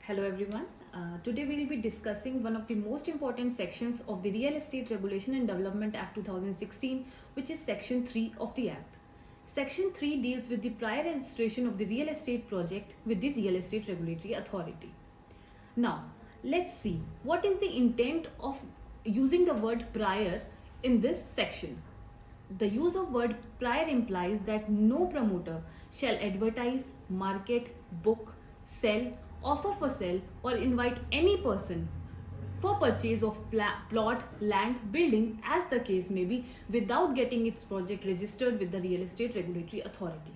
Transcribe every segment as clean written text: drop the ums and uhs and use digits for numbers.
Hello everyone. Today we will be discussing one of the most important sections of the Real Estate Regulation and Development Act 2016, which is Section 3 of the Act. Section 3 deals with the prior registration of the real estate project with the Real Estate Regulatory Authority. Now, let's see what is the intent of using the word prior in this section. The use of word prior implies that no promoter shall advertise, market, book, sell, offer for sale, or invite any person for purchase of plot, land, building, as the case may be, without getting its project registered with the Real Estate Regulatory Authority.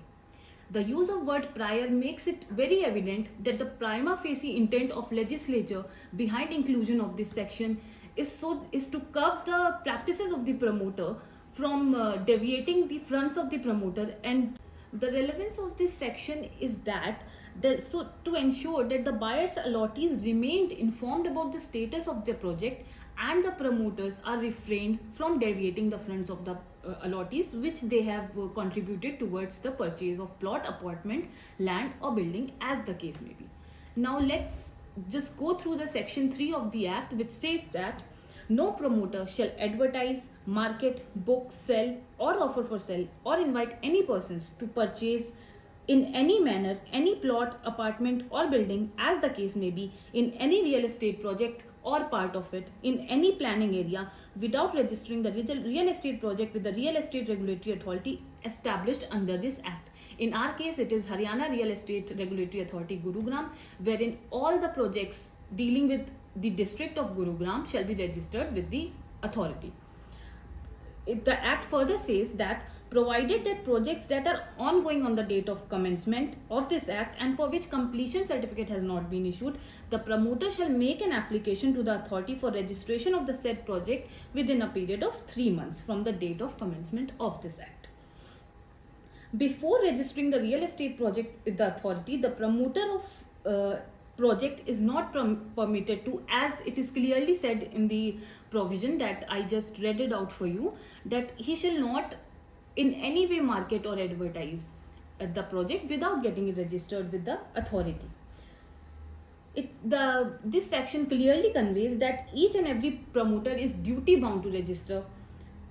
The use of word prior makes it very evident that the prima facie intent of legislature behind inclusion of this section is to curb the practices of the promoter from deviating the fronts of the promoter. And the relevance of this section is that to ensure that the buyers allottees remained informed about the status of their project and the promoters are refrained from deviating the fronts of the allottees which they have contributed towards the purchase of plot, apartment, land or building, as the case may be. Now let's just go through the section 3 of the act, which states that no promoter shall advertise, market, book, sell or offer for sale or invite any persons to purchase in any manner any plot, apartment or building, as the case may be, in any real estate project or part of it in any planning area without registering the real estate project with the Real Estate Regulatory Authority established under this act. In our case, it is Haryana Real Estate Regulatory Authority Gurugram, wherein all the projects dealing with the district of Gurugram shall be registered with the authority. The act further says that provided that projects that are ongoing on the date of commencement of this act and for which completion certificate has not been issued, the promoter shall make an application to the authority for registration of the said project within a period of 3 months from the date of commencement of this act. Before registering the real estate project with the authority, the promoter of project is not permitted to, as it is clearly said in the provision that I just read it out for you, that he shall not in any way market or advertise the project without getting it registered with the authority. This section clearly conveys that each and every promoter is duty bound to register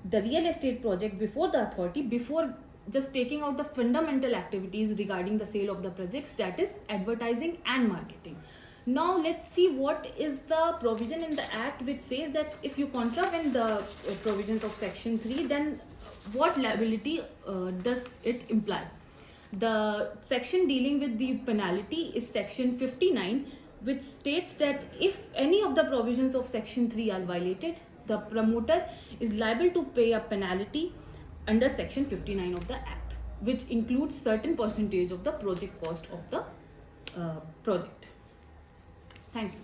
the real estate project before the authority before just taking out the fundamental activities regarding the sale of the projects, that is advertising and marketing. Now let's see what is the provision in the act which says that if you contravene the provisions of section 3, then what liability does it imply? The section dealing with the penalty is section 59, which states that if any of the provisions of section 3 are violated, the promoter is liable to pay a penalty under section 59 of the act, which includes certain percentage of the project cost of the project. Thank you.